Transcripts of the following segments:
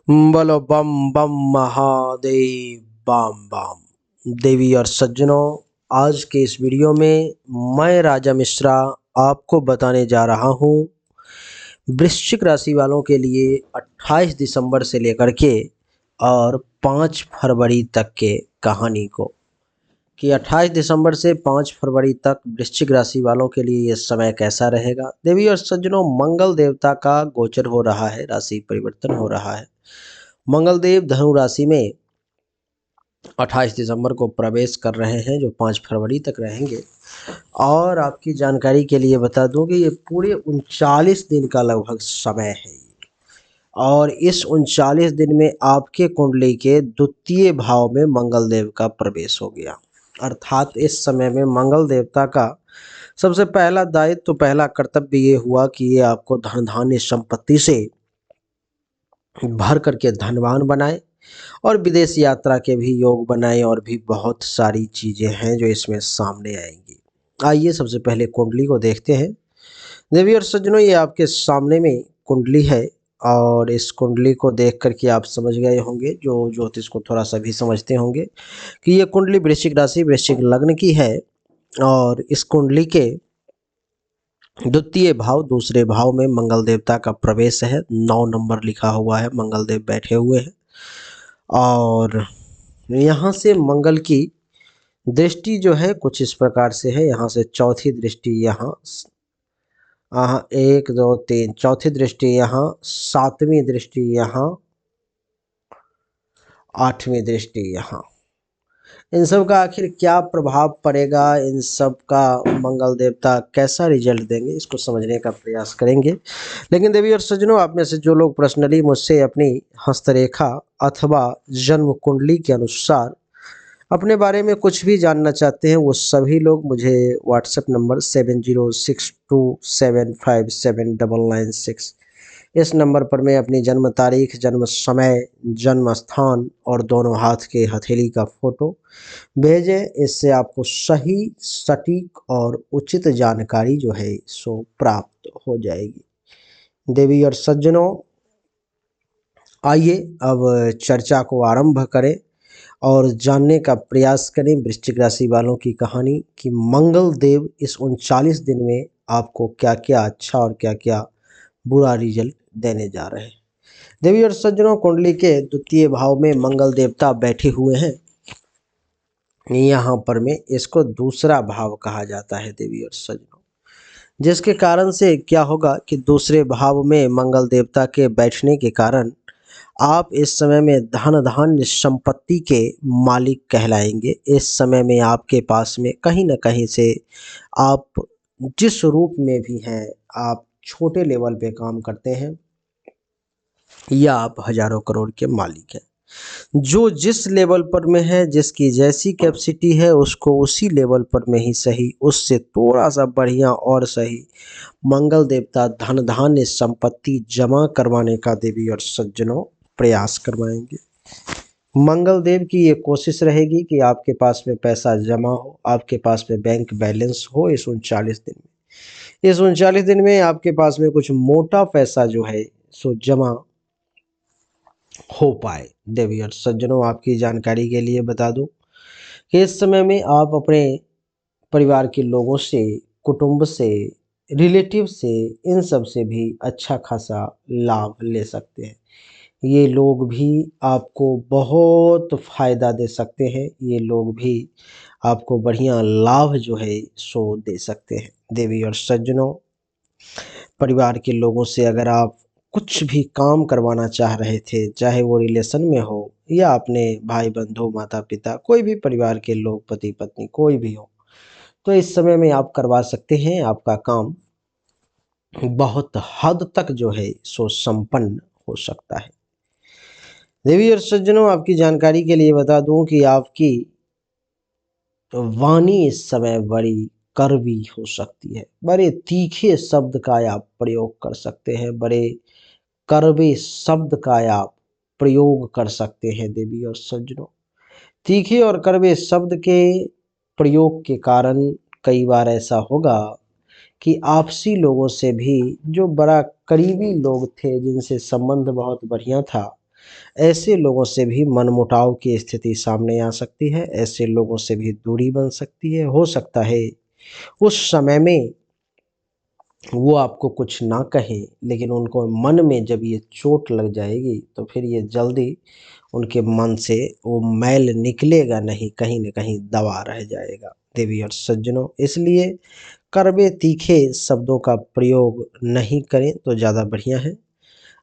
बोलो बम बम महादेव बम बम। देवी और सज्जनों, आज के इस वीडियो में मैं राजा मिश्रा आपको बताने जा रहा हूँ वृश्चिक राशि वालों के लिए 28 दिसंबर से लेकर के और 5 फरवरी तक के कहानी को, कि 28 दिसंबर से 5 फरवरी तक वृश्चिक राशि वालों के लिए ये समय कैसा रहेगा। देवी और सज्जनों, मंगल देवता का गोचर हो रहा है, राशि परिवर्तन हो रहा है। मंगल देव धनु राशि में 28 दिसंबर को प्रवेश कर रहे हैं, जो 5 फरवरी तक रहेंगे। और आपकी जानकारी के लिए बता दूं कि ये पूरे 39 दिन का लगभग समय है। और इस 39 दिन में आपके कुंडली के द्वितीय भाव में मंगल देव का प्रवेश हो गया। अर्थात इस समय में मंगल देवता का सबसे पहला दायित्व, तो पहला कर्तव्य ये हुआ कि ये आपको धन धान्य संपत्ति से भर करके धनवान बनाए और विदेश यात्रा के भी योग बनाए, और भी बहुत सारी चीज़ें हैं जो इसमें सामने आएंगी। आइए सबसे पहले कुंडली को देखते हैं। देवी और सज्जनों, ये आपके सामने में कुंडली है, और इस कुंडली को देख करके आप समझ गए होंगे, जो ज्योतिष को थोड़ा सा भी समझते होंगे, कि ये कुंडली वृश्चिक राशि वृश्चिक लग्न की है। और इस कुंडली के द्वितीय भाव, दूसरे भाव में मंगल देवता का प्रवेश है। 9 नंबर लिखा हुआ है, मंगल देव बैठे हुए हैं। और यहाँ से मंगल की दृष्टि जो है कुछ इस प्रकार से है। यहाँ से चौथी दृष्टि यहाँ, एक दो तीन, चौथी दृष्टि यहाँ, सातवीं दृष्टि यहाँ, आठवीं दृष्टि यहाँ। इन सब का आखिर क्या प्रभाव पड़ेगा, इन सब का मंगल देवता कैसा रिजल्ट देंगे, इसको समझने का प्रयास करेंगे। लेकिन देवी और सज्जनों, आप में से जो लोग पर्सनली मुझसे अपनी हस्तरेखा अथवा जन्म कुंडली के अनुसार अपने बारे में कुछ भी जानना चाहते हैं, वो सभी लोग मुझे व्हाट्सएप नंबर 7062757996, इस नंबर पर मैं अपनी जन्म तारीख, जन्म समय, जन्म स्थान और दोनों हाथ के हथेली का फोटो भेजें। इससे आपको सही, सटीक और उचित जानकारी जो है सो प्राप्त हो जाएगी। देवी और सज्जनों, आइए अब चर्चा को आरंभ करें और जानने का प्रयास करें वृश्चिक राशि वालों की कहानी, कि मंगल देव इस 39 दिन में आपको क्या क्या अच्छा और क्या क्या बुरा रिजल्ट देने जा रहे हैं। देवी और सज्जनों, कुंडली के द्वितीय भाव में मंगल देवता बैठे हुए हैं। यहाँ पर में इसको दूसरा भाव कहा जाता है देवी और सज्जनों, जिसके कारण से क्या होगा कि दूसरे भाव में मंगल देवता के बैठने के कारण आप इस समय में धन धान्य संपत्ति के मालिक कहलाएंगे। इस समय में आपके पास में कहीं न कहीं से आप जिस रूप में भी हैं, आप छोटे लेवल पे काम करते हैं या आप हजारों करोड़ के मालिक हैं। जो जिस लेवल पर में है, जिसकी जैसी कैपेसिटी है, उसको उसी लेवल पर में ही सही, उससे थोड़ा सा बढ़िया और सही मंगल देवता धन धान्य संपत्ति जमा करवाने का देवी और सज्जनों प्रयास करवाएंगे। मंगल देव की ये कोशिश रहेगी कि आपके पास में पैसा जमा हो, आपके पास में बैंक बैलेंस हो। इस 39 दिन में, इस 39 दिन में आपके पास में कुछ मोटा पैसा जो है सो जमा हो पाए। देवी और सज्जनों, आपकी जानकारी के लिए बता दूं कि इस समय में आप अपने परिवार के लोगों से, कुटुंब से, रिलेटिव से, इन सब से भी अच्छा खासा लाभ ले सकते हैं। ये लोग भी आपको बहुत फ़ायदा दे सकते हैं, ये लोग भी आपको बढ़िया लाभ जो है सो दे सकते हैं। देवी और सज्जनों, परिवार के लोगों से अगर आप कुछ भी काम करवाना चाह रहे थे, चाहे वो रिलेशन में हो या अपने भाई बंधु, माता पिता, कोई भी परिवार के लोग, पति पत्नी, कोई भी हो, तो इस समय में आप करवा सकते हैं। आपका काम बहुत हद तक जो है सो संपन्न हो सकता है। देवी और सज्जनों, आपकी जानकारी के लिए बता दूं कि आपकी वाणी इस समय बड़ी कड़वी हो सकती है। बड़े तीखे शब्द का आप प्रयोग कर सकते हैं, बड़े कड़वे शब्द का आप प्रयोग कर सकते हैं। देवी और सज्जनों, तीखे और कड़वे शब्द के प्रयोग के कारण कई बार ऐसा होगा कि आपसी लोगों से भी, जो बड़ा करीबी लोग थे, जिनसे संबंध बहुत बढ़िया था, ऐसे लोगों से भी मनमुटाव की स्थिति सामने आ सकती है, ऐसे लोगों से भी दूरी बन सकती है। हो सकता है उस समय में वो आपको कुछ ना कहें, लेकिन उनको मन में जब ये चोट लग जाएगी तो फिर ये जल्दी उनके मन से वो मैल निकलेगा नहीं, कहीं न कहीं दबा रह जाएगा। देवी और सज्जनों, इसलिए कड़वे तीखे शब्दों का प्रयोग नहीं करें तो ज़्यादा बढ़िया है।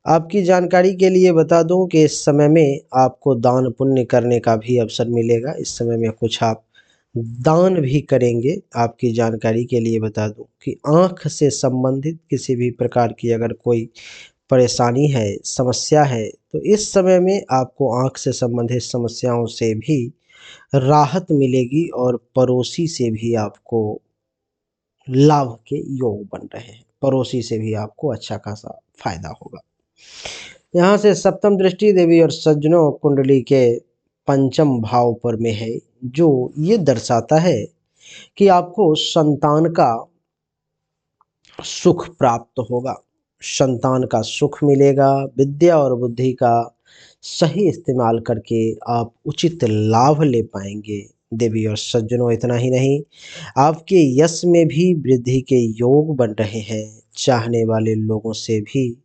आपकी जानकारी के लिए बता दूं कि इस समय में आपको दान पुण्य करने का भी अवसर मिलेगा। इस समय में कुछ आप दान भी करेंगे। आपकी जानकारी के लिए बता दूं कि आँख से संबंधित किसी भी प्रकार की अगर कोई परेशानी है, समस्या है, तो इस समय में आपको आँख से संबंधित समस्याओं से भी राहत मिलेगी और पड़ोसी से भी आपको लाभ के योग बन रहे हैं। पड़ोसी से भी आपको अच्छा खासा फायदा होगा। यहाँ से सप्तम दृष्टि देवी और सज्जनों कुंडली के पंचम भाव पर में है, जो ये दर्शाता है कि आपको संतान का सुख प्राप्त होगा, संतान का सुख मिलेगा। विद्या और बुद्धि का सही इस्तेमाल करके आप उचित लाभ ले पाएंगे। देवी और सज्जनों, इतना ही नहीं, आपके यश में भी वृद्धि के योग बन रहे हैं। चाहने वाले लोगों से भी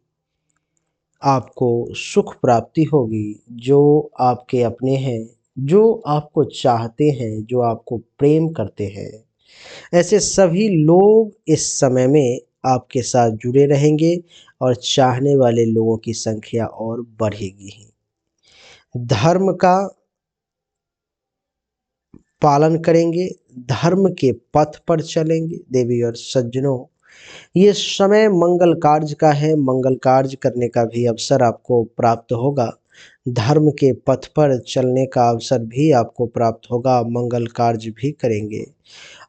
आपको सुख प्राप्ति होगी। जो आपके अपने हैं, जो आपको चाहते हैं, जो आपको प्रेम करते हैं, ऐसे सभी लोग इस समय में आपके साथ जुड़े रहेंगे और चाहने वाले लोगों की संख्या और बढ़ेगी ही। धर्म का पालन करेंगे, धर्म के पथ पर चलेंगे। देवी और सज्जनों, ये समय मंगल कार्य का है, मंगल कार्य करने का भी अवसर आपको प्राप्त होगा। धर्म के पथ पर चलने का अवसर भी आपको प्राप्त होगा, मंगल कार्य भी करेंगे।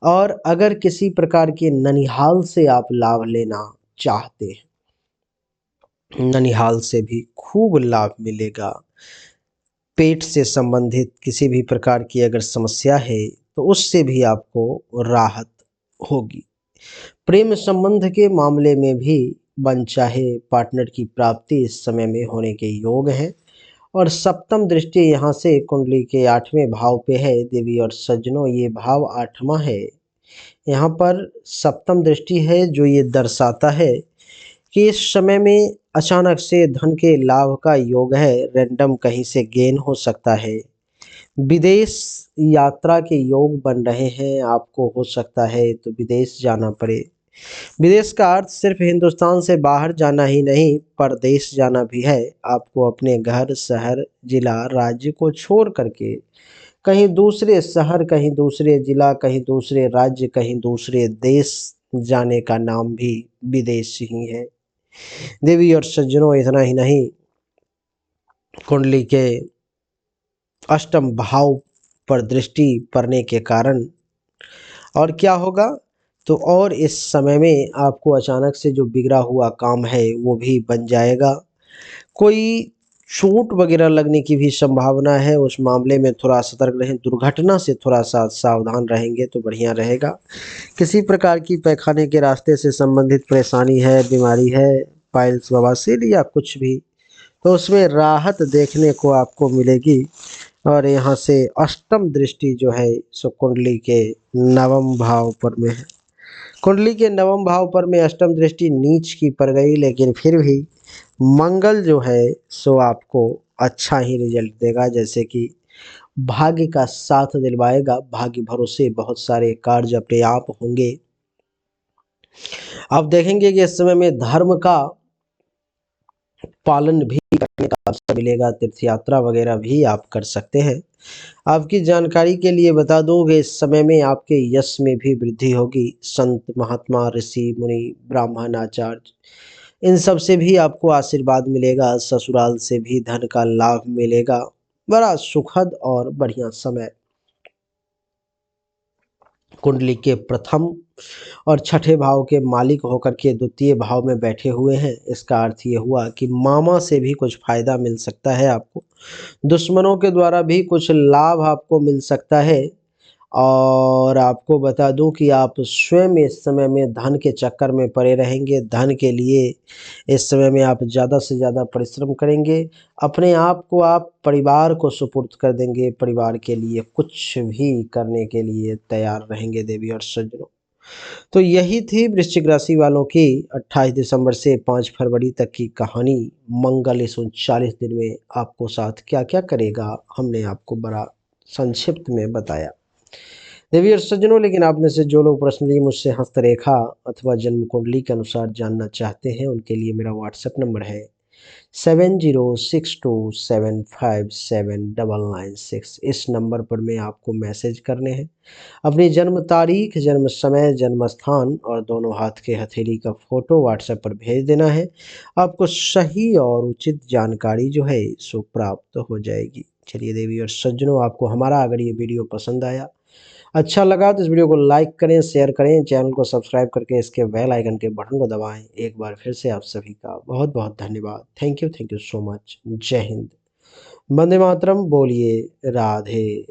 और अगर किसी प्रकार के ननिहाल से आप लाभ लेना चाहते हैं, ननिहाल से भी खूब लाभ मिलेगा। पेट से संबंधित किसी भी प्रकार की अगर समस्या है तो उससे भी आपको राहत होगी। प्रेम संबंध के मामले में भी मनचाहे पार्टनर की प्राप्ति इस समय में होने के योग है। और सप्तम दृष्टि यहाँ से कुंडली के 8वें भाव पे है। देवी और सज्जनों, ये भाव 8वां है। यहाँ पर सप्तम दृष्टि है, जो ये दर्शाता है कि इस समय में अचानक से धन के लाभ का योग है। रैंडम कहीं से गेन हो सकता है। विदेश यात्रा के योग बन रहे हैं। आपको हो सकता है तो विदेश जाना पड़े। विदेश का अर्थ सिर्फ हिंदुस्तान से बाहर जाना ही नहीं, परदेश जाना भी है। आपको अपने घर, शहर, जिला, राज्य को छोड़ करके कहीं दूसरे शहर, कहीं दूसरे जिला, कहीं दूसरे राज्य, कहीं दूसरे देश जाने का नाम भी विदेश ही है। देवी और सज्जनों, इतना ही नहीं, कुंडली के अष्टम भाव पर दृष्टि पड़ने के कारण और क्या होगा, तो और इस समय में आपको अचानक से जो बिगड़ा हुआ काम है वो भी बन जाएगा। कोई चोट वगैरह लगने की भी संभावना है, उस मामले में थोड़ा सतर्क रहें। दुर्घटना से थोड़ा सा सावधान रहेंगे तो बढ़िया रहेगा। किसी प्रकार की पैखाने के रास्ते से संबंधित परेशानी है, बीमारी है, पाइल्स, बवासीर या कुछ भी, तो उसमें राहत देखने को आपको मिलेगी। और यहाँ से अष्टम दृष्टि जो है सो कुंडली के नवम भाव पर में है। कुंडली के नवम भाव पर में अष्टम दृष्टि नीच की पड़ गई, लेकिन फिर भी मंगल जो है सो आपको अच्छा ही रिजल्ट देगा। जैसे कि भाग्य का साथ दिलवाएगा, भाग्य भरोसे बहुत सारे कार्य अपने आप होंगे। आप देखेंगे कि इस समय में धर्म का पालन भी करने का अवसर मिलेगा। तीर्थ यात्रा वगैरह भी आप कर सकते हैं। आपकी जानकारी के लिए बता दूं कि इस समय में आपके यश में भी वृद्धि होगी। संत, महात्मा, ऋषि, मुनि, ब्राह्मण, आचार्य, इन सब से भी आपको आशीर्वाद मिलेगा। ससुराल से भी धन का लाभ मिलेगा। बड़ा सुखद और बढ़िया समय। कुंडली के प्रथम और छठे भाव के मालिक होकर के द्वितीय भाव में बैठे हुए हैं। इसका अर्थ ये हुआ कि मामा से भी कुछ फायदा मिल सकता है आपको। दुश्मनों के द्वारा भी कुछ लाभ आपको मिल सकता है। और आपको बता दूं कि आप स्वयं इस समय में धन के चक्कर में पड़े रहेंगे। धन के लिए इस समय में आप ज़्यादा से ज़्यादा परिश्रम करेंगे। अपने आप को आप परिवार को सुपुर्द कर देंगे, परिवार के लिए कुछ भी करने के लिए तैयार रहेंगे देवी और सज्जनों। तो यही थी वृश्चिक राशि वालों की 28 दिसंबर से 5 फरवरी तक की कहानी। मंगल इस 39 दिन में आपको साथ क्या-क्या करेगा, हमने आपको बड़ा संक्षिप्त में बताया। देवी और सज्जनों, लेकिन आप में से जो लोग पर्सनली मुझसे हस्तरेखा अथवा जन्म कुंडली के अनुसार जानना चाहते हैं, उनके लिए मेरा व्हाट्सएप नंबर है 7062757996। इस नंबर पर मैं आपको मैसेज करने हैं। अपनी जन्म तारीख, जन्म समय, जन्म स्थान और दोनों हाथ के हथेली का फ़ोटो व्हाट्सएप पर भेज देना है। आपको सही और उचित जानकारी जो है सो प्राप्त हो जाएगी। चलिए देवी और सज्जनों, आपको हमारा अगर ये वीडियो पसंद आया, अच्छा लगा तो इस वीडियो को लाइक करें, शेयर करें, चैनल को सब्सक्राइब करके इसके बेल आइकन के बटन को दबाएँ। एक बार फिर से आप सभी का बहुत-बहुत धन्यवाद। Thank you so much. जय हिंद। वंदे मातरम। बोलिए राधे